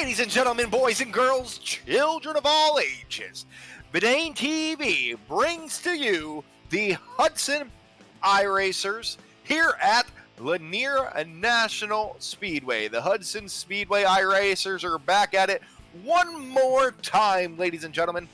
Ladies and gentlemen, boys and girls, children of all ages, Verdane TV brings to you the Hudson iRacers here at Lanier National Speedway. The Hudson Speedway iRacers are back at it one more time, ladies and gentlemen.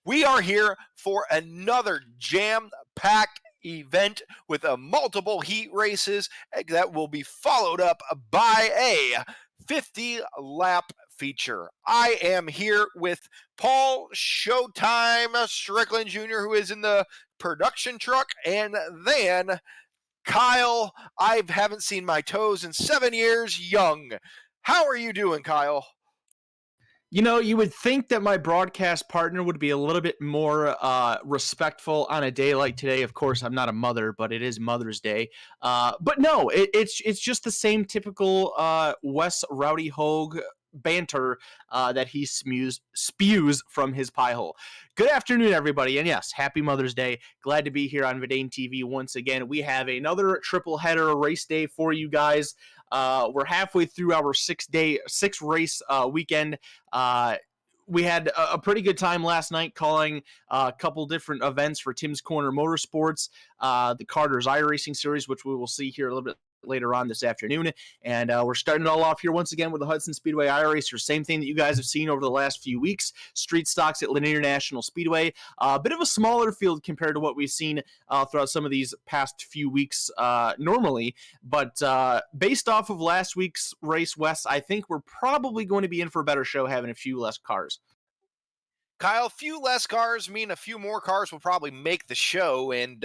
We are here for another jam-packed event with multiple heat races that will be followed up by a 50-lap feature. I am here with Paul Showtime Strickland Jr., who is in the production truck, and then Kyle, I haven't seen my toes in 7 years, Young. How are you doing, Kyle? You know, you would think that my broadcast partner would be a little bit more respectful on a day like today. Of course, I'm not a mother, but it is Mother's Day. But no, it's just the same typical Wes Rowdy Hogue banter that he spews from his pie hole. Good afternoon, everybody, and yes, happy Mother's Day. Glad to be here on Verdane TV once again. We have another triple header race day for you guys. We're halfway through our six race weekend. We had a pretty good time last night calling a couple different events for Tim's Corner Motorsports, the Carter's iRacing Series, which we will see here a little bit later on this afternoon. And we're starting it all off here once again with the Hudson Speedway iRacers. Same thing that you guys have seen over the last few weeks. Street stocks at Lanier National Speedway. A bit of a smaller field compared to what we've seen throughout some of these past few weeks normally. But based off of last week's race, Wes, I think we're probably going to be in for a better show having a few less cars. Kyle, a few less cars mean a few more cars will probably make the show, and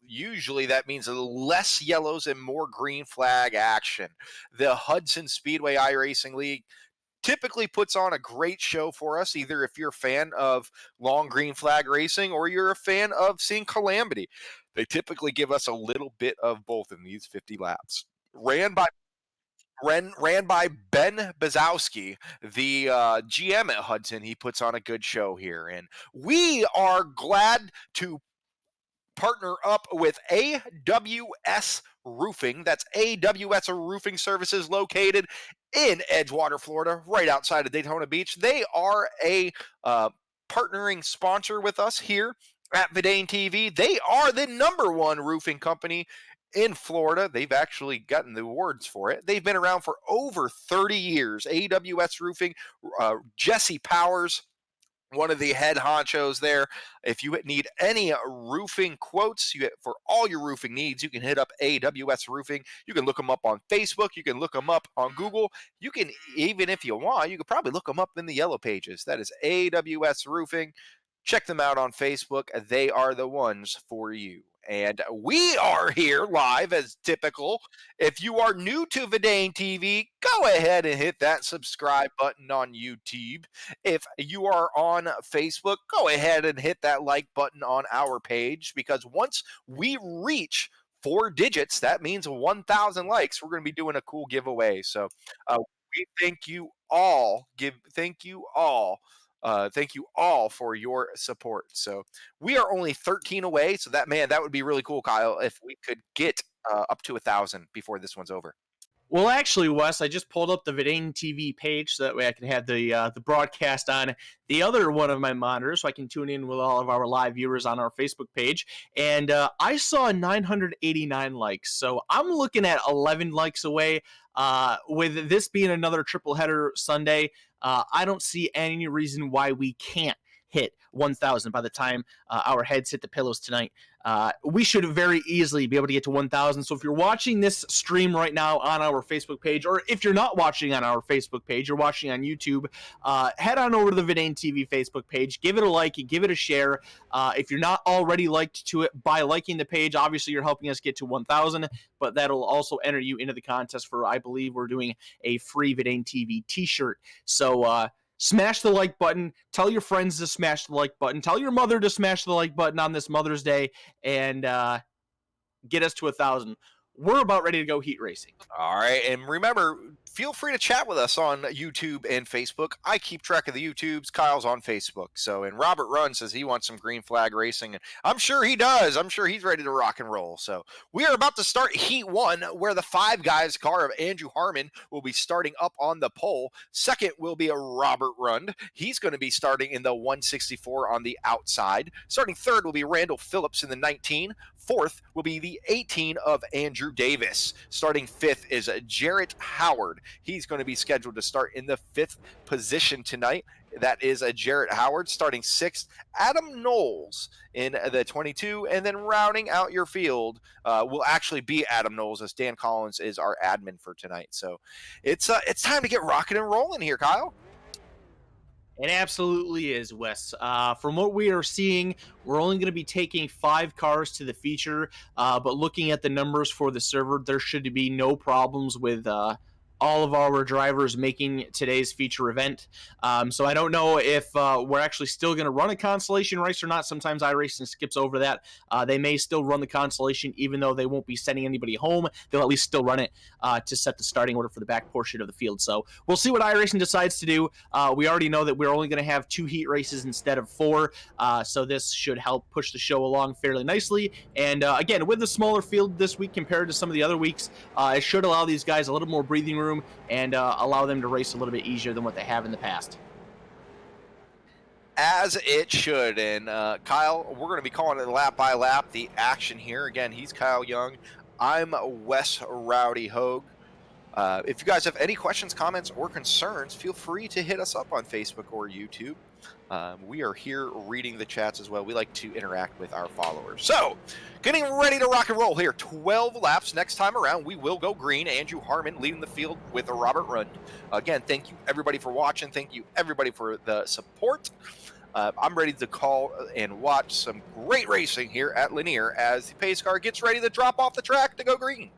usually that means less yellows and more green flag action. The Hudson Speedway iRacing League typically puts on a great show for us, either if you're a fan of long green flag racing or you're a fan of seeing calamity. They typically give us a little bit of both in these 50 laps. Ran by Ben Bazowski, the GM at Hudson. He puts on a good show here, and we are glad to partner up with AWS Roofing. That's AWS Roofing Services, located in Edgewater, Florida, right outside of Daytona Beach. They are a partnering sponsor with us here at Verdane TV. They are the #1 roofing company in Florida. They've actually gotten the awards for it. They've been around for over 30 years. AWS Roofing, Jesse Powers, one of the head honchos there. If you need any roofing quotes for all your roofing needs, you can hit up AWS Roofing. You can look them up on Facebook. You can look them up on Google. You can, even if you want, you could probably look them up in the yellow pages. That is AWS Roofing. Check them out on Facebook. They are the ones for you. And we are here live as typical. If you are new to Verdane TV, go ahead and hit that subscribe button on YouTube. If you are on Facebook, go ahead and hit that like button on our page, because once we reach 4 digits, that means 1,000 likes. We're going to be doing a cool giveaway. So we thank you all. Thank you all for your support. So we are only 13 away. So that would be really cool, Kyle, if we could get up to 1,000 before this one's over. Well, actually, Wes, I just pulled up the Verdane TV page so that way I can have the broadcast on the other one of my monitors, so I can tune in with all of our live viewers on our Facebook page. And I saw 989 likes, so I'm looking at 11 likes away. With this being another triple header Sunday, I don't see any reason why we can't hit 1,000 by the time our heads hit the pillows tonight. We should very easily be able to get to 1,000. So if you're watching this stream right now on our Facebook page, or if you're not watching on our Facebook page, you're watching on YouTube, head on over to the Verdane TV Facebook page, give it a like, give it a share. If you're not already liked to it, by liking the page, obviously you're helping us get to 1,000, but that'll also enter you into the contest for, I believe we're doing a free Verdane TV t-shirt. So, smash the like button. Tell your friends to smash the like button. Tell your mother to smash the like button on this Mother's Day, and get us to 1,000. We're about ready to go heat racing. All right, and remember, feel free to chat with us on YouTube and Facebook. I keep track of the YouTubes. Kyle's on Facebook. So, and Robert Run says he wants some green flag racing, and I'm sure he does. I'm sure he's ready to rock and roll. So, we are about to start Heat 1, where the Five Guys car of Andrew Harmon will be starting up on the pole. Second will be a Robert Rund. He's going to be starting in the 164 on the outside. Starting third will be Randall Phillips in the 19. Fourth will be the 18 of Andrew Davis. Starting fifth is Jarrett Howard. He's going to be scheduled to start in the fifth position tonight. That is a Jarrett Howard. Starting sixth, Adam Knowles in the 22. And then rounding out your field will actually be Adam Knowles, as Dan Collins is our admin for tonight. So it's time to get rocking and rolling here, Kyle. It absolutely is, Wes. From what we are seeing, we're only going to be taking 5 cars to the feature, but looking at the numbers for the server, there should be no problems with all of our drivers making today's feature event. So I don't know if we're actually still going to run a consolation race or not. Sometimes iRacing skips over that. They may still run the consolation, even though they won't be sending anybody home. They'll at least still run it to set the starting order for the back portion of the field. So we'll see what iRacing decides to do. We already know that we're only going to have 2 heat races instead of 4. So this should help push the show along fairly nicely. And again, with the smaller field this week compared to some of the other weeks, it should allow these guys a little more breathing room and allow them to race a little bit easier than what they have in the past. As it should. And Kyle, we're going to be calling it lap by lap, the action here. Again, he's Kyle Young. I'm Wes Rowdy Hogue. If you guys have any questions, comments, or concerns, feel free to hit us up on Facebook or YouTube. We are here reading the chats as well. We like to interact with our followers. So, getting ready to rock and roll here. 12 laps next time around. We will go green. Andrew Harmon leading the field with a Robert Rund. Again, thank you everybody for watching. Thank you everybody for the support. I'm ready to call and watch some great racing here at Lanier as the pace car gets ready to drop off the track to go green.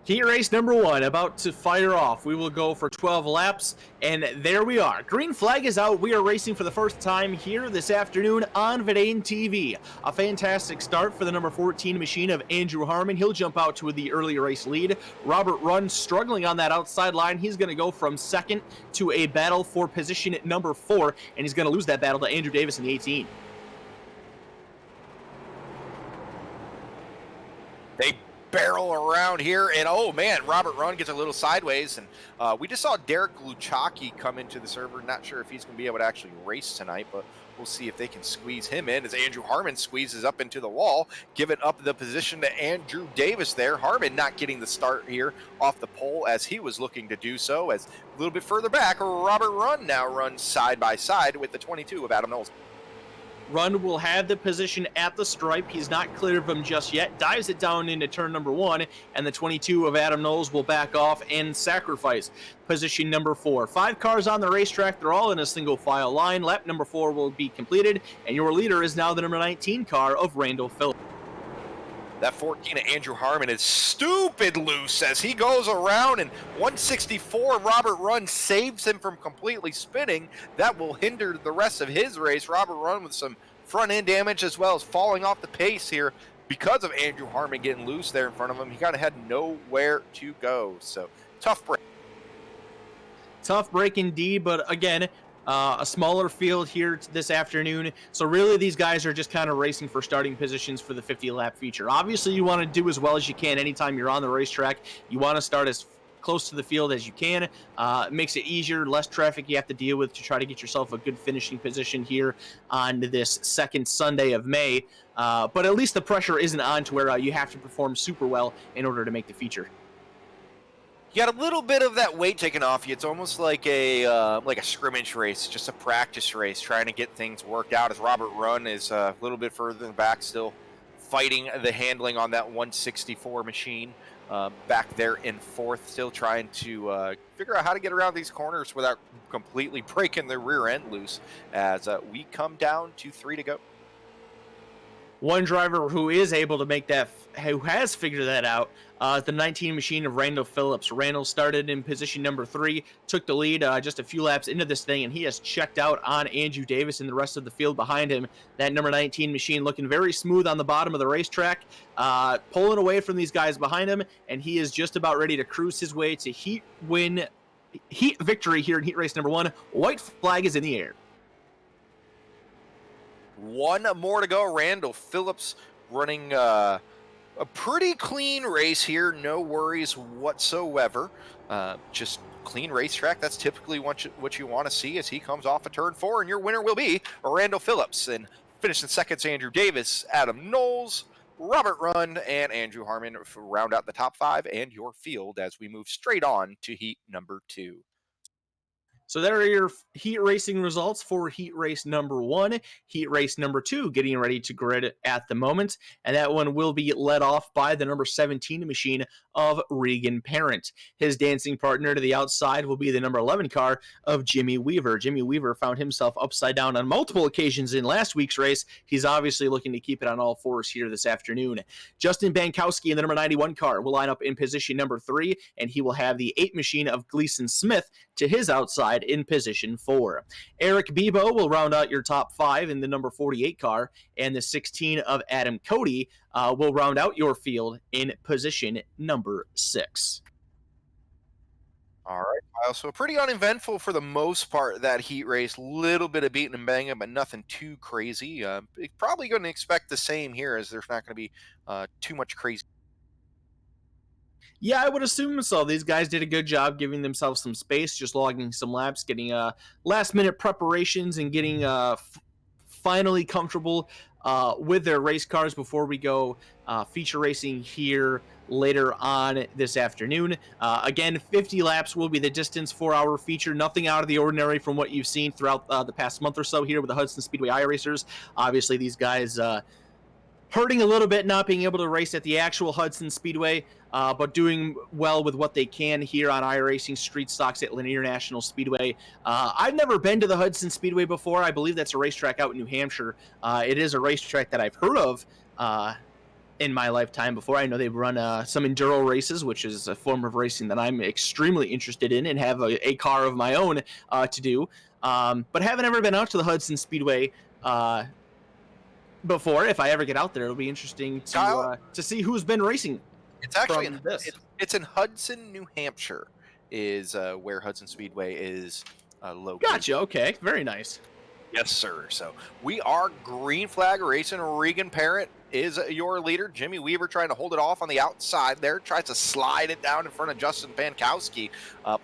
Heat race number 1 about to fire off. We will go for 12 laps, and there we are. Green flag is out. We are racing for the first time here this afternoon on Vidane TV. A fantastic start for the number 14 machine of Andrew Harmon. He'll jump out to the early race lead. Robert Rund struggling on that outside line. He's going to go from second to a battle for position at number 4, and he's going to lose that battle to Andrew Davis in the 18. They barrel around here, and oh man, Robert Rund gets a little sideways, and we just saw Derek Luchaki come into the server. Not sure if he's going to be able to actually race tonight, but we'll see if they can squeeze him in as Andrew Harmon squeezes up into the wall, giving up the position to Andrew Davis there. Harmon not getting the start here off the pole as he was looking to do so, as a little bit further back, Robert Rund now runs side by side with the 22 of Adam Knowles. Rund will have the position at the stripe. He's not clear of him just yet. Dives it down into turn number 1, and the 22 of Adam Knowles will back off and sacrifice position number 4. 5 cars on the racetrack. They're all in a single file line. Lap number 4 will be completed, and your leader is now the number 19 car of Randall Phillips. That 14 of Andrew Harmon is stupid loose as he goes around, and 164 Robert Rund saves him from completely spinning. That will hinder the rest of his race. Robert Rund with some front end damage as well as falling off the pace here because of Andrew Harmon getting loose there in front of him. He kind of had nowhere to go. So tough break. Tough break indeed, but again, a smaller field here this afternoon. So really these guys are just kind of racing for starting positions for the 50-lap feature. Obviously, you want to do as well as you can anytime you're on the racetrack. You want to start as close to the field as you can. It makes it easier, less traffic you have to deal with to try to get yourself a good finishing position here on this second Sunday of May. But at least the pressure isn't on to where you have to perform super well in order to make the feature. You got a little bit of that weight taken off you. It's almost like a scrimmage race, just a practice race, trying to get things worked out as Robert Rund is a little bit further back, still fighting the handling on that 164 machine. Back there in fourth, still trying to figure out how to get around these corners without completely breaking the rear end loose as we come down to 3 to go. One driver who is able to make that, who has figured that out, The 19 machine of Randall Phillips. Randall started in position number 3, took the lead just a few laps into this thing, and he has checked out on Andrew Davis and the rest of the field behind him. That number 19 machine looking very smooth on the bottom of the racetrack, pulling away from these guys behind him, and he is just about ready to cruise his way to heat victory here in heat race number 1. White flag is in the air. One more to go. Randall Phillips running a pretty clean race here. No worries whatsoever. Just clean racetrack. That's typically what you want to see as he comes off of turn 4. And your winner will be Randall Phillips. And finishing seconds, Andrew Davis, Adam Knowles, Robert Runn, and Andrew Harmon round out the top 5 and your field as we move straight on to heat number 2. So there are your heat racing results for heat race number 1. Heat race number 2 getting ready to grid at the moment, and that one will be led off by the number 17 machine of Regan Parent. His dancing partner to the outside will be the number 11 car of Jimmy Weaver. Jimmy Weaver found himself upside down on multiple occasions in last week's race. He's obviously looking to keep it on all fours here this afternoon. Justin Bankowski in the number 91 car will line up in position number 3, and he will have the 8 machine of Gleason Smith to his outside in position 4. Eric Bebo will round out your top 5 in the number 48 car, and the 16 of Adam Cody will round out your field in position number 6. All right, Kyle. So pretty uneventful for the most part, that heat race. Little bit of beating and banging, but nothing too crazy. Probably going to expect the same here, as there's not going to be too much crazy. Yeah, I would assume so. These guys did a good job giving themselves some space, just logging some laps, getting last-minute preparations, and getting finally comfortable with their race cars before we go feature racing here later on this afternoon. Again, 50 laps will be the distance for our feature. Nothing out of the ordinary from what you've seen throughout the past month or so here with the Hudson Speedway iRacers. Obviously, these guys hurting a little bit not being able to race at the actual Hudson Speedway, but doing well with what they can here on iRacing Street Stocks at Lanier National Speedway. I've never been to the Hudson Speedway before. I believe that's a racetrack out in New Hampshire. It is a racetrack that I've heard of in my lifetime before. I know they run some enduro races, which is a form of racing that I'm extremely interested in and have a car of my own to do. But haven't ever been out to the Hudson Speedway before. If I ever get out there, it'll be interesting to see who's been racing. It's actually it's in Hudson, New Hampshire, is where Hudson Speedway is located. Gotcha. Okay, very nice. Yes, sir. So we are green flag racing. Regan Parent is your leader. Jimmy Weaver trying to hold it off on the outside there. Tries to slide it down in front of Justin Bankowski.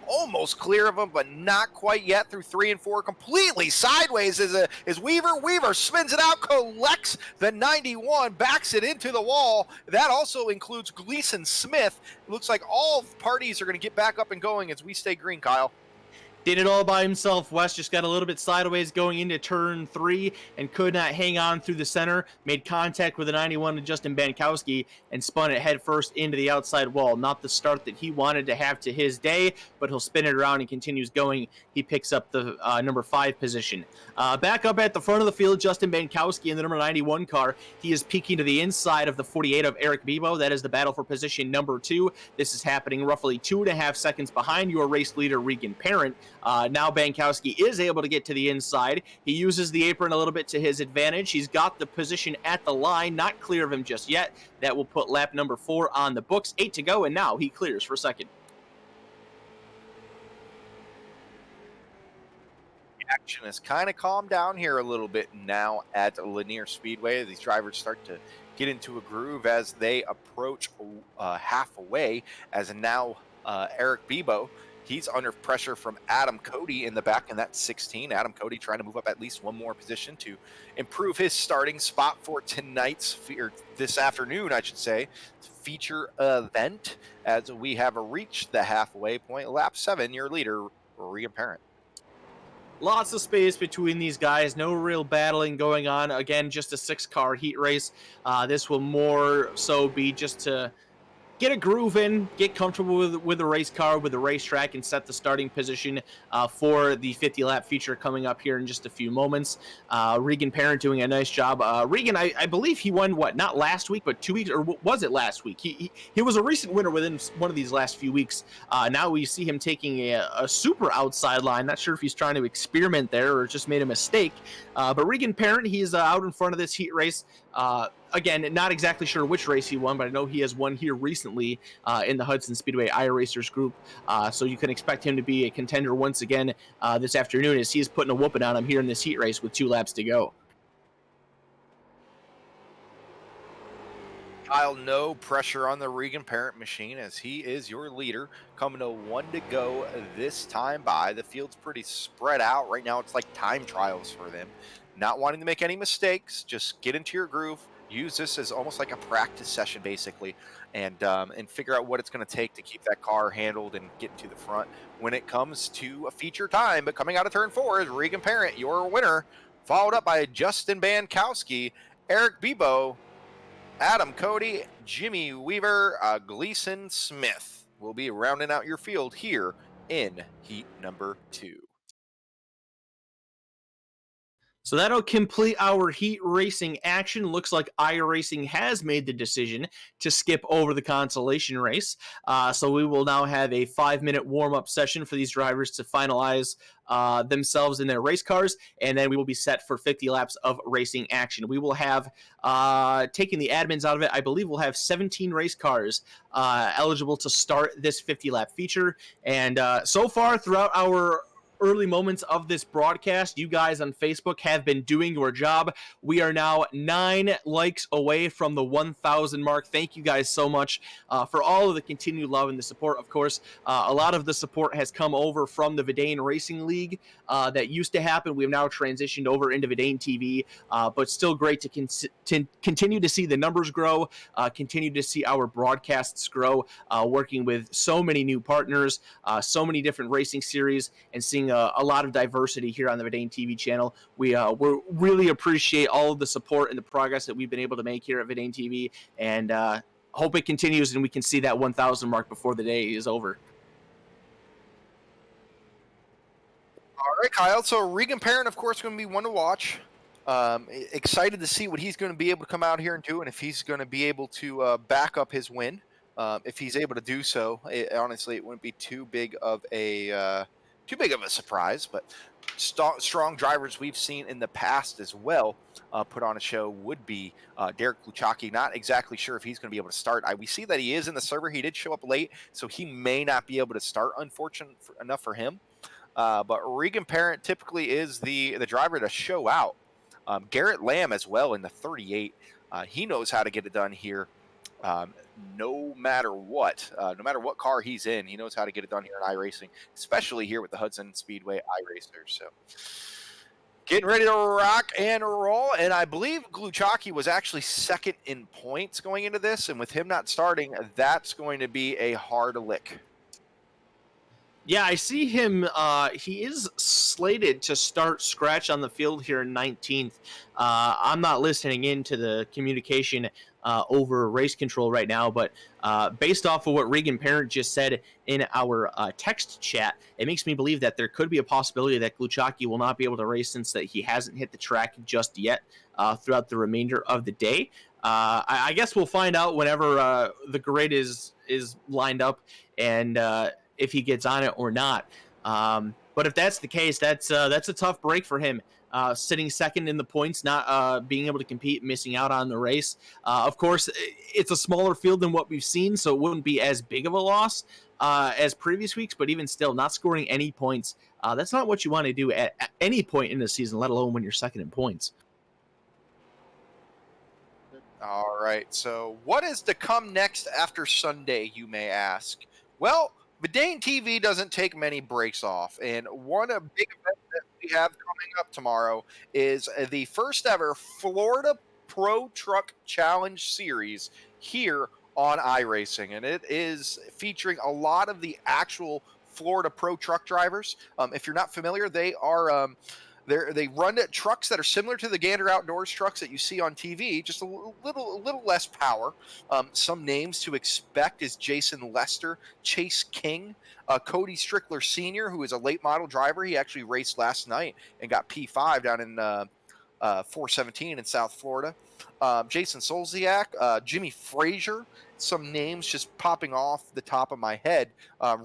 Almost clear of him, but not quite yet through 3 and 4. Completely sideways is Weaver. Weaver spins it out, collects the 91, backs it into the wall. That also includes Gleason Smith. It looks like all parties are going to get back up and going as we stay green, Kyle. Did it all by himself. West just got a little bit sideways going into turn 3 and could not hang on through the center. Made contact with the 91 to Justin Bankowski and spun it head first into the outside wall. Not the start that he wanted to have to his day, but he'll spin it around and continues going. He picks up the number 5 position. Back up at the front of the field, Justin Bankowski in the number 91 car. He is peeking to the inside of the 48 of Eric Bebo. That is the battle for position number 2. This is happening roughly 2.5 seconds behind your race leader, Regan Parent. Now Bankowski is able to get to the inside. He uses the apron a little bit to his advantage. He's got the position at the line, not clear of him just yet. That will put lap number 4 on the books. 8 to go, and now he clears for second. Action has kind of calmed down here a little bit now at Lanier Speedway. These drivers start to get into a groove as they approach halfway, as now Eric Bebo, he's under pressure from Adam Cody in the back in that 16. Adam Cody trying to move up at least one more position to improve his starting spot for tonight's, or this afternoon, I should say, feature event, as we have reached the halfway point. Lap 7, your leader, Regan Parent. Lots of space between these guys. No real battling going on. Again, just a 6-car heat race. This will more so be just to get a groove in, get comfortable with the race car, with the racetrack, and set the starting position for the 50 lap feature coming up here in just a few moments. Regan Parent doing a nice job. Regan, I believe he won not last week, but 2 weeks, or was it last week? He was a recent winner within one of these last few weeks. Now we see him taking a super outside line. Not sure if he's trying to experiment there or just made a mistake. But Regan Parent, he's out in front of this heat race. Again, not exactly sure which race he won, but I know he has won here recently in the Hudson Speedway iRacers group. So you can expect him to be a contender once again this afternoon as he's putting a whooping on him here in this heat race with 2 laps to go. Kyle, no pressure on the Regan Parent machine as he is your leader, coming to 1 to go this time by. The field's pretty spread out. Right now it's like time trials for them. Not wanting to make any mistakes, just get into your groove. Use this as almost like a practice session, basically, and figure out what it's going to take to keep that car handled and get to the front when it comes to a feature time. But coming out of turn 4 is Regan Parent, your winner, followed up by Justin Bankowski, Eric Bebo, Adam Cody, Jimmy Weaver, Gleason Smith will be rounding out your field here in heat number 2. So that'll complete our heat racing action. Looks like iRacing has made the decision to skip over the consolation race. So we will now have a 5-minute warm-up session for these drivers to finalize themselves in their race cars, and then we will be set for 50 laps of racing action. We will have, taking the admins out of it, I believe we'll have 17 race cars eligible to start this 50-lap feature. And so far throughout our early moments of this broadcast, you guys on Facebook have been doing your job. We are now 9 likes away from the 1,000 mark. Thank you guys so much for all of the continued love and the support. Of course, a lot of the support has come over from the Verdane Racing League that used to happen. We've now transitioned over into Verdane TV, but still great to continue to see the numbers grow, continue to see our broadcasts grow, working with so many new partners, so many different racing series, and seeing a lot of diversity here on the Verdane TV channel. We really appreciate all of the support and the progress that we've been able to make here at Verdane TV, and hope it continues and we can see that 1,000 mark before the day is over. All right, Kyle. So Regan Parent, of course, going to be one to watch. Excited to see what he's going to be able to come out here and do, and if he's going to be able to back up his win. If he's able to do so, honestly, it wouldn't be too big of a surprise. But strong drivers we've seen in the past as well put on a show would be Derek Luchacki. Not exactly sure if he's going to be able to start. We see that he is in the server. He did show up late, so he may not be able to start, unfortunate enough for him. But Regan Parent typically is the driver to show out. Garrett Lamb as well in the 38. He knows how to get it done here. No matter what car he's in, he knows how to get it done here in iRacing, especially here with the Hudson Speedway iRacers. So getting ready to rock and roll. And I believe Gluchaki was actually second in points going into this. And with him not starting, that's going to be a hard lick. Yeah, I see him. He is slated to start scratch on the field here in 19th. I'm not listening into the communication over race control right now, but based off of what Regan Parent just said in our text chat, it makes me believe that there could be a possibility that Gluchaki will not be able to race since that he hasn't hit the track just yet throughout the remainder of the day. I guess we'll find out whenever the grid is lined up and if he gets on it or not. But if that's the case, that's a tough break for him. Sitting second in the points, not being able to compete, missing out on the race. Of course, it's a smaller field than what we've seen, so it wouldn't be as big of a loss as previous weeks, but even still, not scoring any points, that's not what you want to do at any point in the season, let alone when you're second in points. All right, so what is to come next after Sunday, you may ask? Well, Verdane TV doesn't take many breaks off, and one big event that we have coming up tomorrow is the first ever Florida Pro Truck Challenge Series here on iRacing, and it is featuring a lot of the actual Florida Pro Truck drivers. If you're not familiar, they are They run trucks that are similar to the Gander Outdoors trucks that you see on TV, just a little less power. Some names to expect is Jason Lester, Chase King, Cody Strickler Sr., who is a late model driver. He actually raced last night and got P5 down in 417 in South Florida. Jason Solziak, Jimmy Frazier, some names just popping off the top of my head.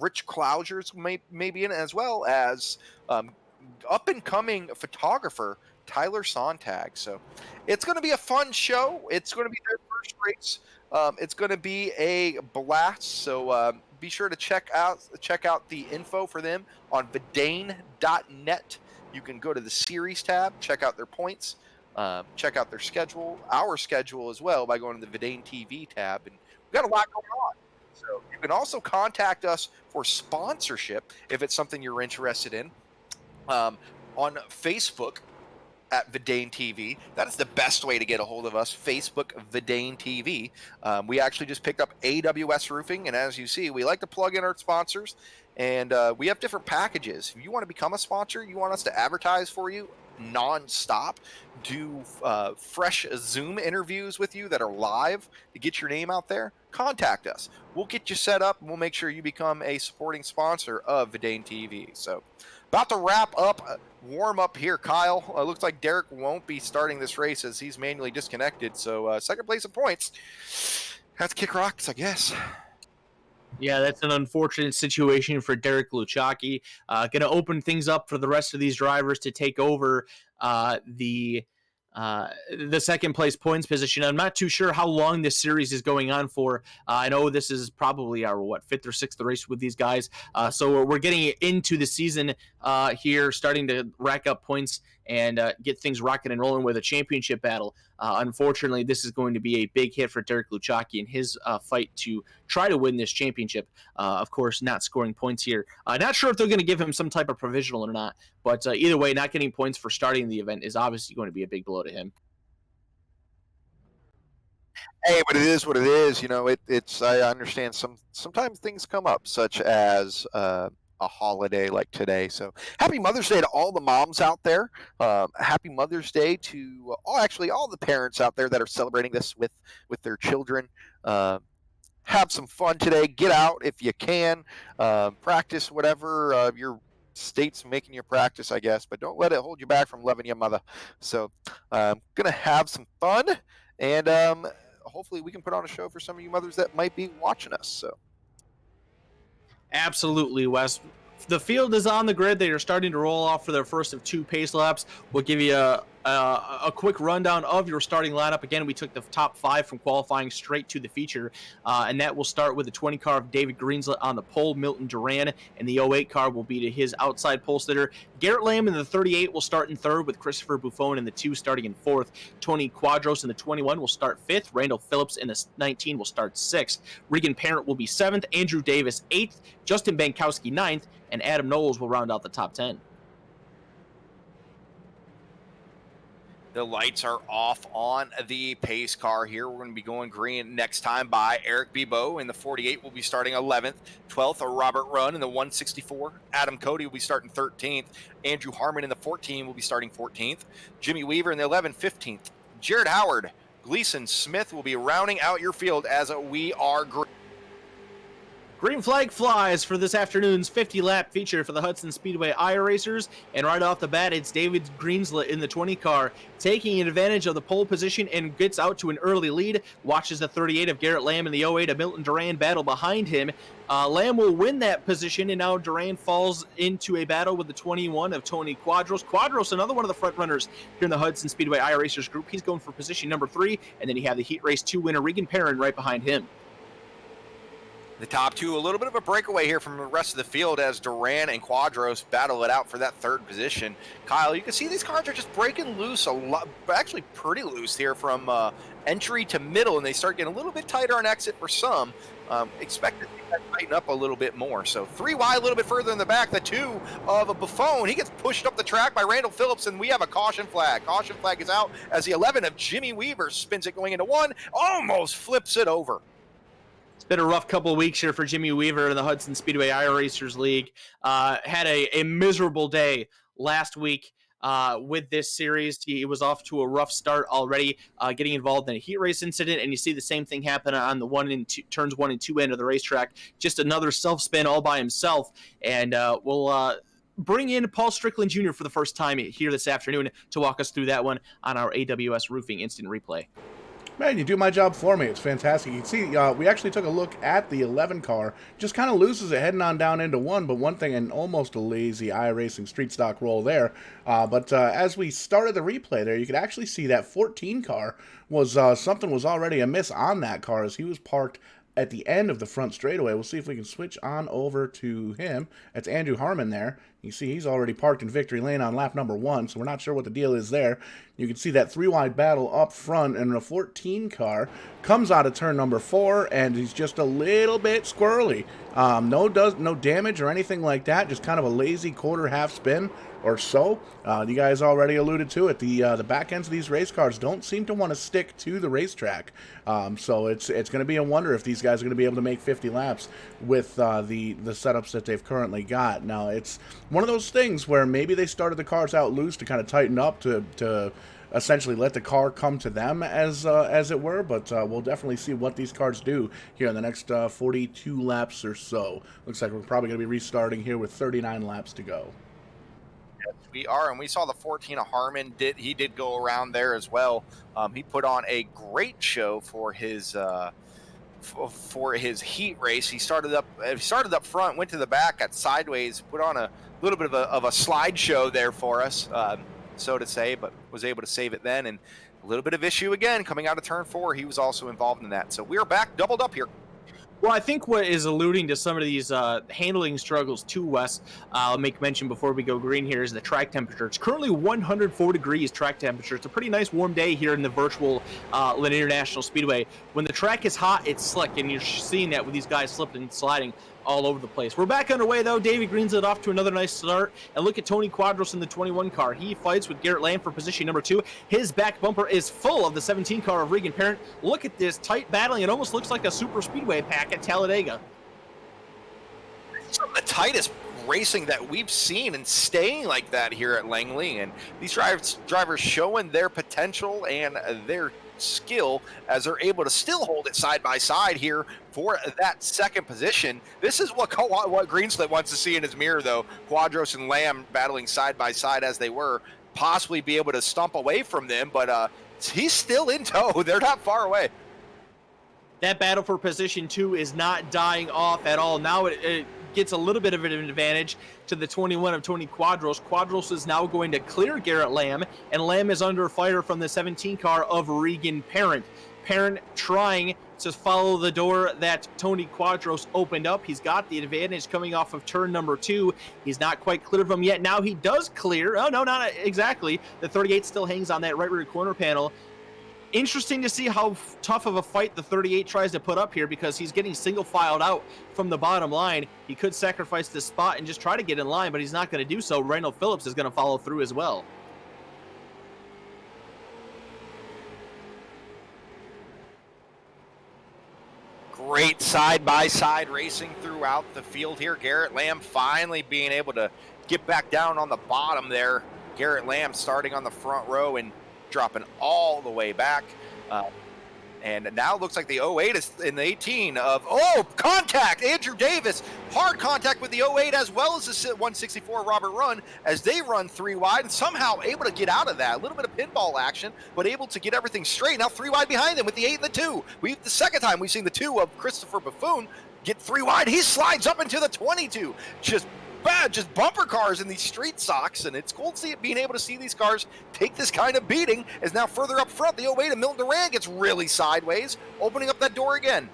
Rich Clousers may be in it, as well as up and coming photographer Tyler Sontag. So it's going to be a fun show. It's going to be their first race. It's going to be a blast. So be sure to check out the info for them on Vidane.net. You can go to the series tab, check out their points, check out their schedule, our schedule as well, by going to the Vidane TV tab. And we've got a lot going on. So you can also contact us for sponsorship if it's something you're interested in. On Facebook at Vidane TV. That is the best way to get a hold of us. Facebook Vidane TV. We actually just picked up AWS Roofing, and as you see, we like to plug in our sponsors, and we have different packages. If you want to become a sponsor, you want us to advertise for you non-stop, do fresh Zoom interviews with you that are live to get your name out there, contact us. We'll get you set up, and we'll make sure you become a supporting sponsor of Vidane TV. So about to wrap up, warm up here, Kyle. Looks like Derek won't be starting this race as he's manually disconnected. So second place in points. Have to kick rocks, I guess. Yeah, that's an unfortunate situation for Derek Luchacki. Going to open things up for the rest of these drivers to take over the second place points position. I'm not too sure how long this series is going on for. I know this is probably our fifth or sixth race with these guys. So we're getting into the season here, starting to rack up points and get things rocking and rolling with a championship battle. Unfortunately, this is going to be a big hit for Derek Luchacki in his fight to try to win this championship. Of course, not scoring points here. Not sure if they're going to give him some type of provisional or not, but either way, not getting points for starting the event is obviously going to be a big blow to him. Hey, but it is what it is. You know, it's. I understand sometimes things come up, such as a holiday like today. So happy Mother's Day to all the moms out there. Happy Mother's Day to all the parents out there that are celebrating this with their children. Have some fun today. Get out if you can. Practice whatever your state's making you practice, I guess, but don't let it hold you back from loving your mother. So gonna have some fun, and hopefully we can put on a show for some of you mothers that might be watching us. So absolutely, Wes. The field is on the grid. They are starting to roll off for their first of two pace laps. We'll give you a quick rundown of your starting lineup. Again, we took the top 5 from qualifying straight to the feature, and that will start with the 20 car of David Greenslet on the pole. Milton Duran, and the 08 car will be to his outside pole sitter. Garrett Lamb in the 38 will start in third, with Christopher Buffon in the 2 starting in fourth. Tony Quadros in the 21 will start fifth. Randall Phillips in the 19 will start 6th. Regan Parent will be 7th. Andrew Davis 8th. Justin Bankowski 9th. And Adam Knowles will round out the top 10. The lights are off on the pace car here. We're going to be going green next time by Eric Bebo in the 48 will be starting 11th. 12th, Robert Runn in the 164. Adam Cody will be starting 13th. Andrew Harmon in the 14 will be starting 14th. Jimmy Weaver in the 11, 15th. Jared Howard, Gleason Smith will be rounding out your field as we are green. Green flag flies for this afternoon's 50-lap feature for the Hudson Speedway iRacers, and right off the bat, it's David Greenslet in the 20 car, taking advantage of the pole position and gets out to an early lead. Watches the 38 of Garrett Lamb and the 08 of Milton Duran battle behind him. Lamb will win that position, and now Duran falls into a battle with the 21 of Tony Quadros. Quadros, another one of the front runners here in the Hudson Speedway iRacers group. He's going for position number 3, and then you have the Heat Race 2 winner, Regan Perrin, right behind him. The top 2, a little bit of a breakaway here from the rest of the field as Duran and Quadros battle it out for that 3rd position. Kyle, you can see these cars are just breaking loose a lot, actually pretty loose here from entry to middle, and they start getting a little bit tighter on exit for some. Expect to tighten up a little bit more. So 3 wide, a little bit further in the back. The 2 of a Buffon, he gets pushed up the track by Randall Phillips, and we have a caution flag. Caution flag is out as the 11 of Jimmy Weaver spins it going into 1, almost flips it over. It's been a rough couple of weeks here for Jimmy Weaver in the Hudson Speedway iRacers League. Had a miserable day last week. with this series. He was off to a rough start already, getting involved in a heat race incident, and you see the same thing happen on the turns 1 and 2 end of the racetrack. Just another self spin all by himself, and we'll bring in Paul Strickland Jr. for the first time here this afternoon to walk us through that one on our AWS Roofing Instant Replay. Man, you do my job for me. It's fantastic. You can see we actually took a look at the 11 car. Just kind of loses it heading on down into 1, but one thing, and almost a lazy iRacing street stock roll there. But as we started the replay there, you could actually see that 14 car was something was already amiss on that car as he was parked at the end of the front straightaway. We'll see if we can switch on over to him. That's Andrew Harmon there. You see he's already parked in victory lane on lap number 1, so we're not sure what the deal is there. You can see that 3-wide battle up front, and the 14 car comes out of turn number 4, and he's just a little bit squirrely. No damage or anything like that, just kind of a lazy quarter half spin or so. You guys already alluded to it. The back ends of these race cars don't seem to want to stick to the racetrack. So it's going to be a wonder if these guys are going to be able to make 50 laps with the setups that they've currently got. Now, it's one of those things where maybe they started the cars out loose to kind of tighten up to essentially let the car come to them as it were, but we'll definitely see what these cars do here in the next 42 laps or so. Looks like we're probably going to be restarting here with 39 laps to go. Yes, we are, and we saw the 14 of Harmon. He did go around there as well. He put on a great show for his heat race. He started up front, went to the back, got sideways, put on a little bit of a slideshow there for us, so to say, but was able to save it then. And a little bit of issue again coming out of turn 4. He was also involved in that. So we are back doubled up here. Well, I think what is alluding to some of these handling struggles too, Wes, I'll make mention before we go green here, is the track temperature. It's currently 104 degrees track temperature. It's a pretty nice warm day here in the virtual Lynn International Speedway. When the track is hot, it's slick, and you're seeing that with these guys slipping and sliding all over the place. We're back underway, though. Davey Green's it off to another nice start. And look at Tony Quadros in the 21 car. He fights with Garrett Lamb for position number 2. His back bumper is full of the 17 car of Regan Parent. Look at this tight battling. It almost looks like a super speedway pack at Talladega. Some of the tightest racing that we've seen and staying like that here at Langley. And these drivers showing their potential and their skill as they're able to still hold it side by side here for that second position. This is what Greenslit wants to see in his mirror, though. Quadros and Lamb battling side by side as they were, possibly be able to stomp away from them, but he's still in tow. They're not far away. That battle for position 2 is not dying off at all. Now it gets a little bit of an advantage to the 21 of Tony Quadros. Quadros is now going to clear Garrett Lamb, and Lamb is under fire from the 17 car of Regan Parent. Parent trying to follow the door that Tony Quadros opened up. He's got the advantage coming off of turn number 2. He's not quite clear of him yet. Now he does clear. Oh, no, not exactly. The 38 still hangs on that right rear corner panel. Interesting to see how tough of a fight the 38 tries to put up here, because he's getting single filed out from the bottom line. He could sacrifice this spot and just try to get in line, but he's not going to do so. Reynold Phillips is going to follow through as well. Great side-by-side racing throughout the field here. Garrett Lamb finally being able to get back down on the bottom there. Garrett Lamb starting on the front row and dropping all the way back. And now it looks like the 08 is in the 18 of, contact! Andrew Davis, hard contact with the 08 as well as the 164 Robert Run as they run 3 wide and somehow able to get out of that. A little bit of pinball action, but able to get everything straight. Now 3 wide behind them with the 8 and the 2. The second time we've seen the 2 of Christopher Buffoon get 3 wide. He slides up into the 22. Just bumper cars in these street socks, and it's cool to being able to see these cars take this kind of beating. As now further up front, the 08 of Milton Duran gets really sideways, opening up that door again.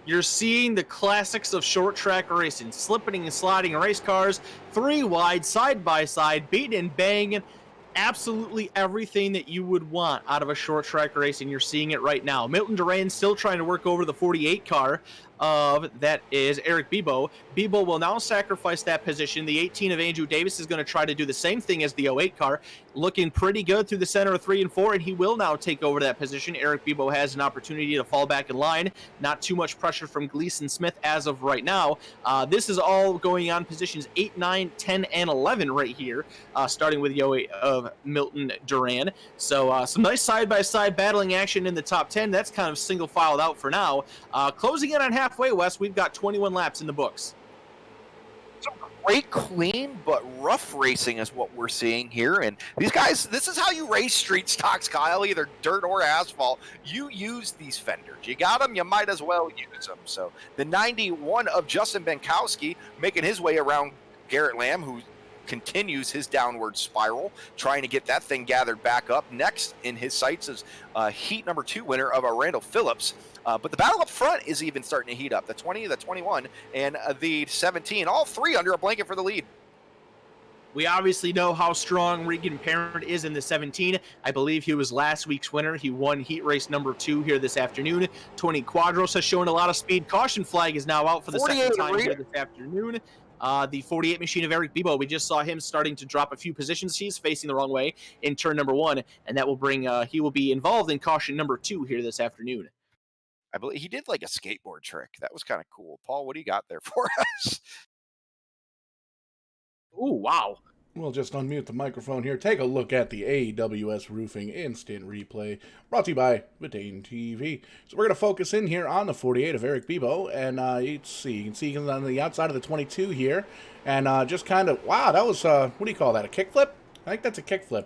You're seeing the classics of short track racing, slipping and sliding race cars, 3 wide, side by side, beating and banging. Absolutely everything that you would want out of a short track race, and you're seeing it right now. Milton Duran still trying to work over the 48 car. of, that is Eric Bebo. Bebo will now sacrifice that position. The 18 of Andrew Davis is going to try to do the same thing as the 08 car, looking pretty good through the center of 3 and 4, and he will now take over that position. Eric Bebo has an opportunity to fall back in line. Not too much pressure from Gleason Smith as of right now. This is all going on positions 8, 9, 10, and 11 right here, starting with the 08 of Milton Duran. So some nice side-by-side battling action in the top 10. That's kind of single-filed out for now. Closing in on halfway, Wes, we've got 21 laps in the books. Great, clean, but rough racing is what we're seeing here. And these guys, this is how you race street stocks, Kyle, either dirt or asphalt. You use these fenders. You got them, you might as well use them. So the 91 of Justin Benkowski making his way around Garrett Lamb, who continues his downward spiral, trying to get that thing gathered back up. Next in his sights is heat number 2 winner of Randall Phillips. But the battle up front is even starting to heat up. The 20, the 21, and the 17, all three under a blanket for the lead. We obviously know how strong Regan Parent is in the 17. I believe he was last week's winner. He won heat race number 2 here this afternoon. Tony Quadros has shown a lot of speed. Caution flag is now out for the second time here this afternoon. The 48 machine of Eric Bebo, we just saw him starting to drop a few positions. He's facing the wrong way in turn number 1, and that will bring, he will be involved in caution number 2 here this afternoon. I believe he did like a skateboard trick. That was kind of cool. Paul, what do you got there for us? Oh, wow. We'll just unmute the microphone here. Take a look at the AWS Roofing Instant Replay, brought to you by Vidane TV. So we're going to focus in here on the 48 of Eric Bebo, and you can see him on the outside of the 22 here, and just kind of, wow, that was, what do you call that, a kickflip? I think that's a kickflip.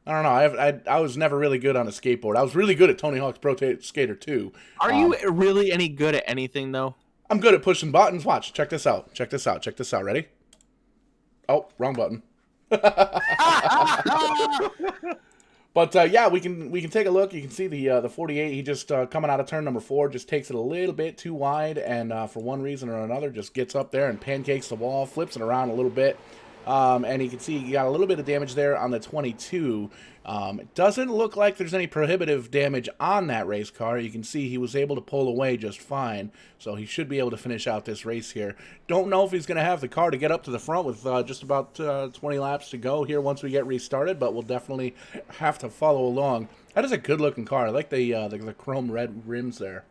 I don't know. I was never really good on a skateboard. I was really good at Tony Hawk's Pro Skater 2. Are you really any good at anything, though? I'm good at pushing buttons. Watch. Check this out. Check this out. Check this out. Ready? Oh, wrong button. But yeah, we can take a look. You can see the 48. He just coming out of turn number 4, just takes it a little bit too wide, and for one reason or another, just gets up there and pancakes the wall, flips it around a little bit. And you can see he got a little bit of damage there on the 22. It doesn't look like there's any prohibitive damage on that race car. You can see he was able to pull away just fine, so he should be able to finish out this race here. Don't know if he's going to have the car to get up to the front with just about 20 laps to go here once we get restarted, but we'll definitely have to follow along. That is a good-looking car. I like the chrome red rims there.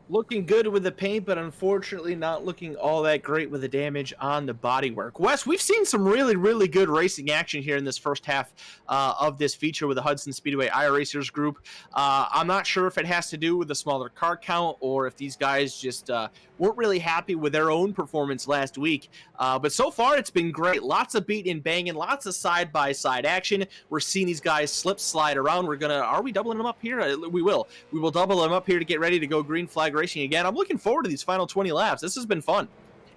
Looking good with the paint, but unfortunately not looking all that great with the damage on the bodywork. Wes, we've seen some really, really good racing action here in this first half of this feature with the Hudson Speedway iRacers group. I'm not sure if it has to do with the smaller car count or if these guys just weren't really happy with their own performance last week. But so far, it's been great. Lots of beating and banging, lots of side-by-side action. We're seeing these guys slip, slide around. Are we doubling them up here? We will. We will double them up here to get ready to go green flag racing again. I'm looking forward to these final 20 laps. This has been fun.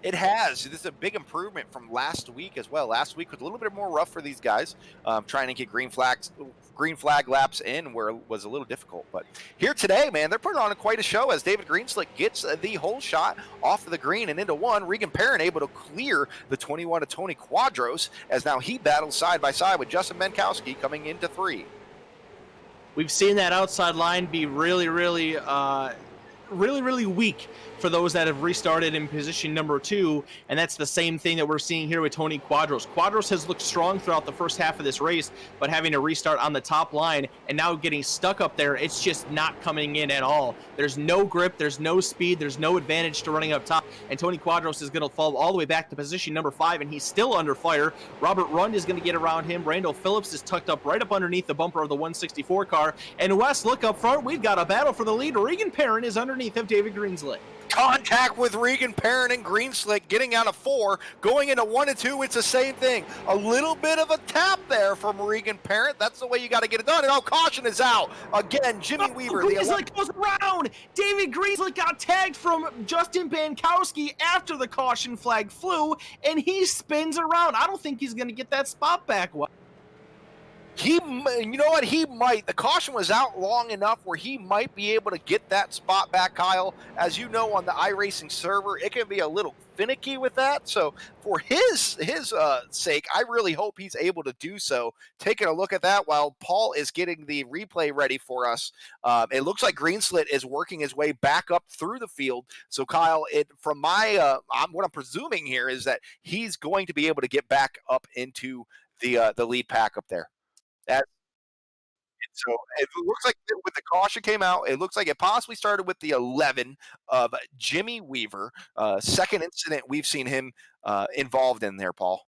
It has. This is a big improvement from last week as well. Last week was a little bit more rough for these guys, trying to get green flag laps in where it was a little difficult. But here today, man, they're putting on quite a show as David Greenslick gets the whole shot off of the green and into 1. Regan Perrin able to clear the 21 of Tony Quadros as now he battles side by side with Justin Benkowski coming into 3. We've seen that outside line be really, really weak for those that have restarted in position number 2, and that's the same thing that we're seeing here with Tony Quadros. Quadros has looked strong throughout the first half of this race, but having to restart on the top line and now getting stuck up there, it's just not coming in at all. There's no grip, there's no speed, there's no advantage to running up top, and Tony Quadros is going to fall all the way back to position number 5, and he's still under fire. Robert Rund is going to get around him. Randall Phillips is tucked up right up underneath the bumper of the 164 car, and Wes, look up front, we've got a battle for the lead. Regan Perrin is underneath of David Greenslick. Contact with Regan Perrin and Greenslick getting out of 4, going into 1 and 2. It's the same thing. A little bit of a tap there from Regan Perrin. That's the way you got to get it done. And caution is out again. Jimmy Weaver. Greenslick goes around. David Greenslick got tagged from Justin Benkowski after the caution flag flew, and he spins around. I don't think he's going to get that spot back. You know what? He might. The caution was out long enough where he might be able to get that spot back, Kyle. As you know, on the iRacing server, it can be a little finicky with that. So for his sake, I really hope he's able to do so. Taking a look at that while Paul is getting the replay ready for us. It looks like Greenslit is working his way back up through the field. So Kyle, from my what I'm presuming here is that he's going to be able to get back up into the lead pack up there. So it looks like with the caution came out, it looks like it possibly started with the 11 of Jimmy Weaver. Second incident we've seen him involved in there, Paul.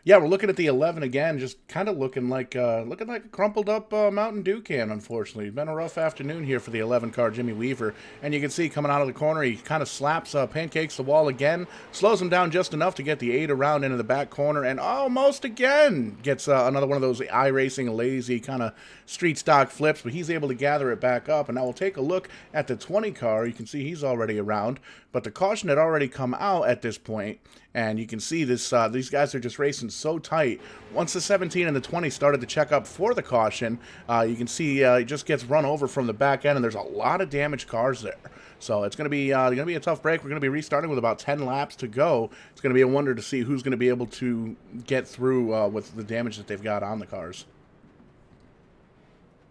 Yeah, we're looking at the 11 again, just kind of looking like a crumpled up Mountain Dew can, unfortunately. It's been a rough afternoon here for the 11 car, Jimmy Weaver. And you can see coming out of the corner, he kind of slaps pancakes the wall again, slows him down just enough to get the 8 around into the back corner, and almost again gets another one of those iRacing lazy kind of street stock flips, but he's able to gather it back up. And now we'll take a look at the 20 car. You can see he's already around, but the caution had already come out at this point. And you can see this; these guys are just racing so tight. Once the 17 and the 20 started to check up for the caution, you can see it just gets run over from the back end, and there's a lot of damaged cars there. So it's going to be a tough break. We're going to be restarting with about 10 laps to go. It's going to be a wonder to see who's going to be able to get through with the damage that they've got on the cars.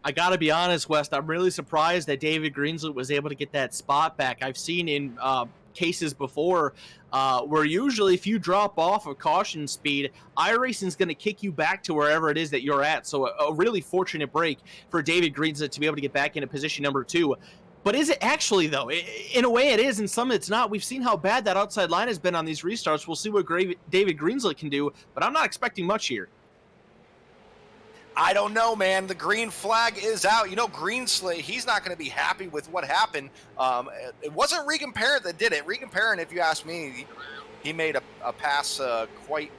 I got to be honest, West, I'm really surprised that David Greenslet was able to get that spot back. I've seen in cases before where usually if you drop off of caution speed, iRacing's going to kick you back to wherever it is that you're at. So a really fortunate break for David Greenslet to be able to get back into position number 2. But is it actually, though? In a way it is, and some it's not. We've seen how bad that outside line has been on these restarts. We'll see what David Greenslet can do, but I'm not expecting much here. I don't know, man. The green flag is out. You know, Greenslit, he's not going to be happy with what happened. It wasn't Regan Parent that did it. Regan Parent, if you ask me, he made a pass quite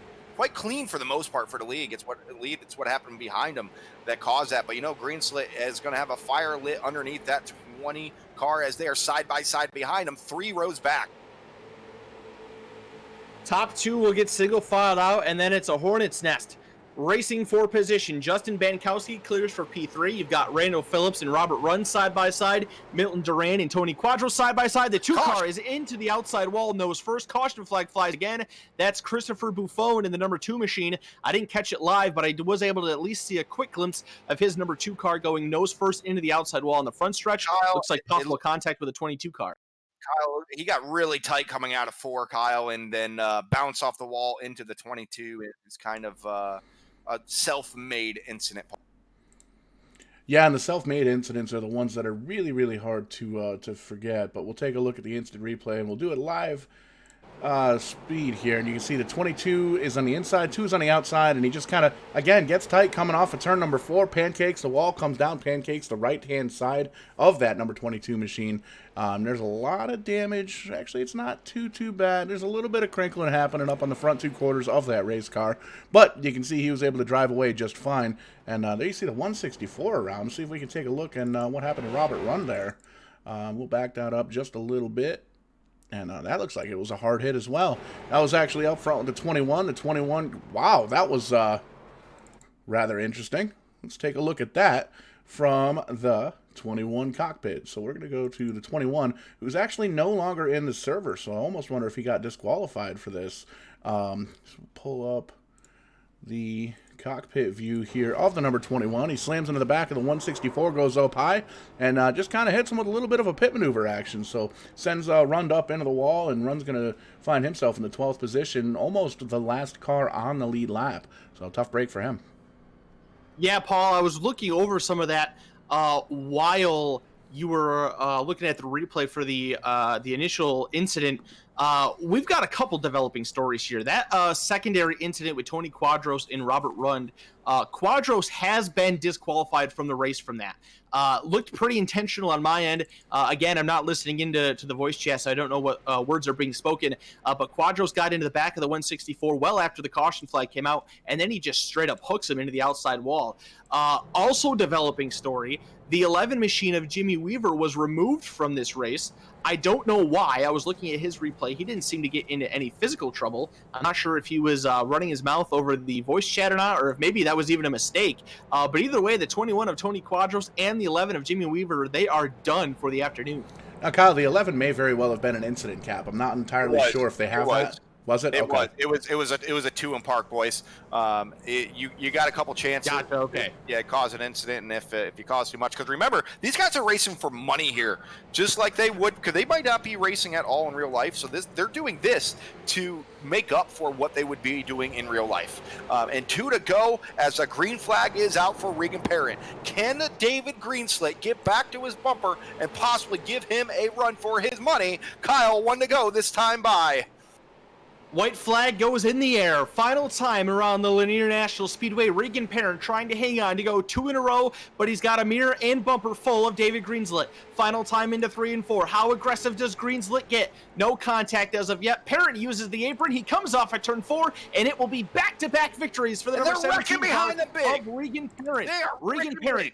clean for the most part for the league. It's what happened behind him that caused that. But, you know, Greenslit is going to have a fire lit underneath that 20 car as they are side by side behind him, 3 rows back. Top 2 will get single filed out, and then it's a hornet's nest. Racing for position, Justin Bankowski clears for P3. You've got Randall Phillips and Robert Runn side by side. Milton Duran and Tony Quadros side by side. The 2 car is into the outside wall. Nose first. Caution flag flies again. That's Christopher Buffon in the number 2 machine. I didn't catch it live, but I was able to at least see a quick glimpse of his number 2 car going nose first into the outside wall on the front stretch. Kyle, looks like possible contact with a 22 car. Kyle, he got really tight coming out of 4, Kyle, and then bounce off the wall into the 22. It's kind of a self-made incident. Yeah, and the self-made incidents are the ones that are really, really hard to forget. But we'll take a look at the instant replay, and we'll do it live speed here. And you can see the 22 is on the inside, 2 is on the outside, and he just kind of, again, gets tight coming off of turn number 4, pancakes the wall, comes down, pancakes the right-hand side of that number 22 machine. There's a lot of damage. Actually, it's not too bad. There's a little bit of crinkling happening up on the front 2 quarters of that race car, but you can see he was able to drive away just fine. And there you see the 164 around. See if we can take a look and what happened to Robert Runn there. We'll back that up just a little bit. And that looks like it was a hard hit as well. That was actually up front with the 21. The 21, wow, that was rather interesting. Let's take a look at that from the 21 cockpit. So we're going to go to the 21, who's actually no longer in the server. So I almost wonder if he got disqualified for this. So pull up the cockpit view here of the number 21. He slams into the back of the 164, goes up high, and just kind of hits him with a little bit of a pit maneuver action. So sends Rund up into the wall, and Rund's going to find himself in the 12th position, almost the last car on the lead lap. So tough break for him. Yeah, Paul, I was looking over some of that while you were looking at the replay for the initial incident. We've got a couple developing stories here. That secondary incident with Tony Quadros and Robert Rund, Quadros has been disqualified from the race from that. Looked pretty intentional on my end. Again, I'm not listening into the voice chat, so I don't know what words are being spoken. But Quadros got into the back of the 164 well after the caution flag came out, and then he just straight up hooks him into the outside wall. Also developing story, the 11 machine of Jimmy Weaver was removed from this race I don't know why. I was looking at his replay. He didn't seem to get into any physical trouble. I'm not sure if he was running his mouth over the voice chat or not, or if maybe that was even a mistake. But either way, the 21 of Tony Quadros and the 11 of Jimmy Weaver, they are done for the afternoon. Now, Kyle, the 11 may very well have been an incident cap. I'm not entirely sure if they have that. Was it? It was a 2 in park, boys. You got a couple chances. Gotcha, okay. It caused an incident, and if you cause too much, because remember, these guys are racing for money here, just like they would, because they might not be racing at all in real life. So they're doing this to make up for what they would be doing in real life. And 2 to go as a green flag is out for Regan Parent. Can David Greenslit get back to his bumper and possibly give him a run for his money? Kyle, 1 to go this time by. White flag goes in the air. Final time around the Lanier National Speedway. Regan Parent trying to hang on to go 2 in a row, but he's got a mirror and bumper full of David Greenslit. Final time into 3 and 4. How aggressive does Greenslit get? No contact as of yet. Parent uses the apron. He comes off at turn 4, and it will be back-to-back victories for the number 17 behind the big of Regan Parent. They are Regan Parent.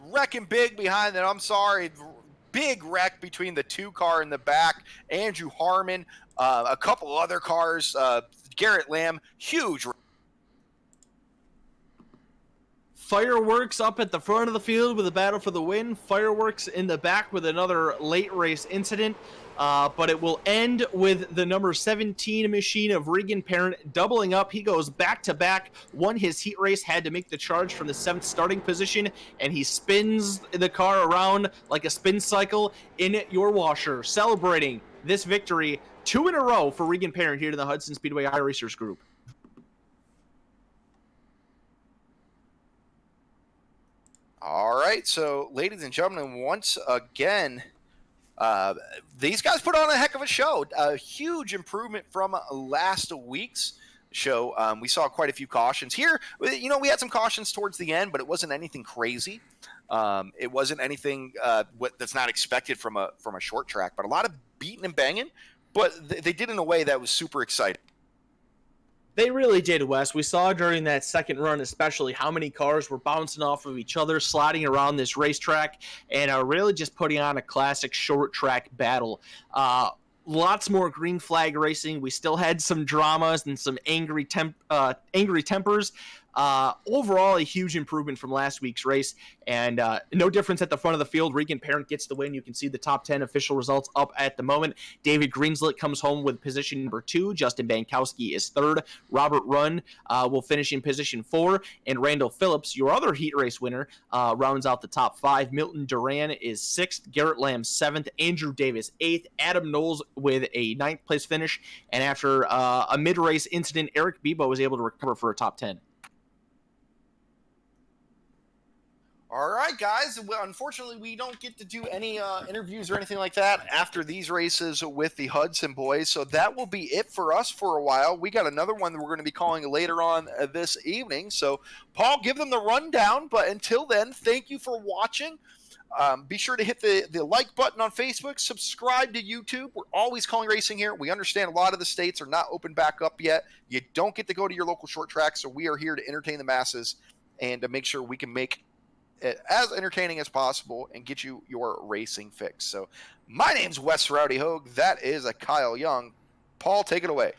Wrecking big behind them. I'm sorry. Big wreck between the 2 car in the back. Andrew Harmon, a couple other cars, Garrett Lamb, huge. Fireworks up at the front of the field with a battle for the win. Fireworks in the back with another late race incident. But it will end with the number 17 machine of Regan Parent doubling up. He goes back-to-back, won his heat race, had to make the charge from the 7th starting position, and he spins the car around like a spin cycle in your washer, celebrating this victory 2 in a row for Regan Parent here to the Hudson Speedway iRacers group. All right, so ladies and gentlemen, once again, these guys put on a heck of a show. A huge improvement from last week's show. We saw quite a few cautions here. You know, we had some cautions towards the end, but it wasn't anything crazy. It wasn't anything that's not expected from a short track, but a lot of beating and banging. But they did in a way that was super exciting. They really did, Wes. We saw during that second run especially how many cars were bouncing off of each other, sliding around this racetrack, and really just putting on a classic short track battle. Lots more green flag racing. We still had some dramas and some angry tempers. Overall, a huge improvement from last week's race, and no difference at the front of the field. Regan Parent gets the win. You can see the top 10 official results up at the moment. David Greenslit comes home with position number 2. Justin Bankowski is 3rd. Robert Runn will finish in position 4, and Randall Phillips, your other heat race winner, rounds out the top 5. Milton Duran is 6th. Garrett Lamb 7th. Andrew Davis 8th. Adam Knowles with a 9th place finish, and after a mid-race incident, Eric Bebo was able to recover for a top 10. All right, guys. Well, unfortunately, we don't get to do any interviews or anything like that after these races with the Hudson boys. So that will be it for us for a while. We got another one that we're going to be calling later on this evening. So, Paul, give them the rundown. But until then, thank you for watching. Be sure to hit the like button on Facebook. Subscribe to YouTube. We're always calling racing here. We understand a lot of the states are not open back up yet. You don't get to go to your local short track. So we are here to entertain the masses and to make sure we can make it as entertaining as possible and get you your racing fix. So my name's Wes Rowdy Hogue. That is a Kyle Young. Paul, take it away.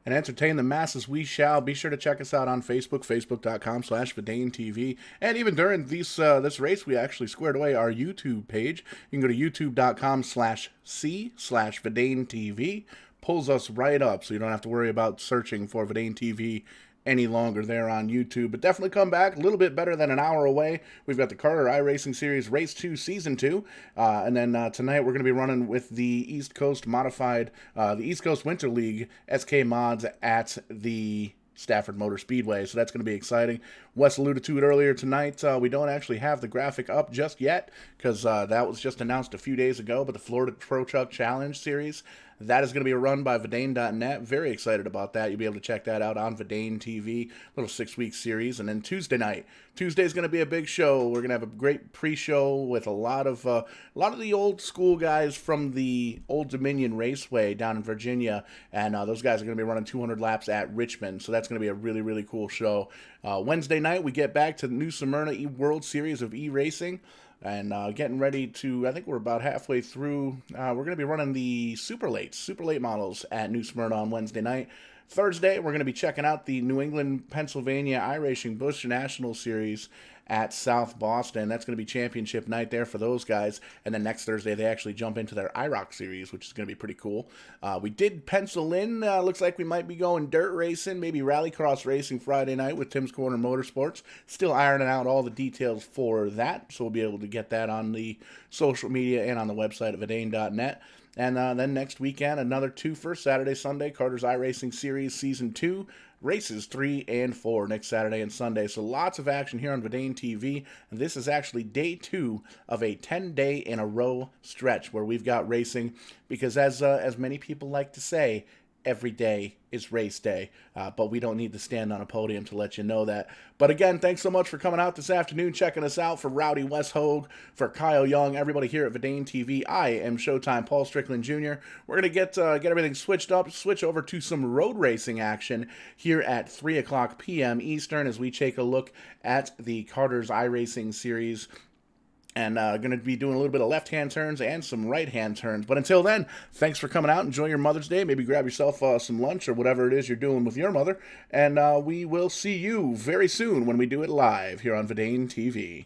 And entertain the masses we shall. Be sure to check us out on Facebook, facebook.com/VidaneTV. And even during this race, we actually squared away our YouTube page. You can go to youtube.com/C/VidaneTV. Pulls us right up, so you don't have to worry about searching for Vidane TV any longer there on YouTube. But definitely come back. A little bit better than an hour away. We've got the Carter iRacing Series Race 2 Season 2. And then tonight we're going to be running with the East Coast Modified, the East Coast Winter League SK Mods at the Stafford Motor Speedway. So that's going to be exciting. Wes alluded to it earlier tonight. We don't actually have the graphic up just yet because that was just announced a few days ago. But the Florida Pro Truck Challenge Series, that is going to be run by Vidane.net. Very excited about that. You'll be able to check that out on Vidane TV. Little 6-week series. And then Tuesday night. Tuesday's going to be a big show. We're going to have a great pre-show with a lot of the old school guys from the Old Dominion Raceway down in Virginia. And those guys are going to be running 200 laps at Richmond. So that's going to be a really, really cool show. Wednesday night, we get back to the New Smyrna World Series of e-racing. and getting ready to, I think we're about halfway through. We're going to be running the super late models at New Smyrna on Wednesday night. Thursday, we're going to be checking out the New England, Pennsylvania iRacing Busch National Series at South Boston. That's going to be championship night there for those guys. And then next Thursday, they actually jump into their IROC series, which is going to be pretty cool. We did pencil in, looks like we might be going dirt racing, maybe rallycross racing Friday night with Tim's Corner Motorsports. Still ironing out all the details for that, so we'll be able to get that on the social media and on the website at vidane.net. And then next weekend, another twofer, Saturday, Sunday, Carter's iRacing Series Season 2, races 3 and 4 next Saturday and Sunday. So lots of action here on Vidane TV. And this is actually day 2 of a 10-day-in-a-row stretch where we've got racing. Because as many people like to say, every day is race day, but we don't need to stand on a podium to let you know that. But again, thanks so much for coming out this afternoon, checking us out. For Rowdy Westhogue, for Kyle Young, everybody here at Vidane TV, I am Showtime Paul Strickland Jr. We're going to get everything switched up, switch over to some road racing action here at 3 o'clock p.m. Eastern as we take a look at the Carter's iRacing Series. And going to be doing a little bit of left-hand turns and some right-hand turns. But until then, thanks for coming out. Enjoy your Mother's Day. Maybe grab yourself some lunch or whatever it is you're doing with your mother. And we will see you very soon when we do it live here on Vidane TV.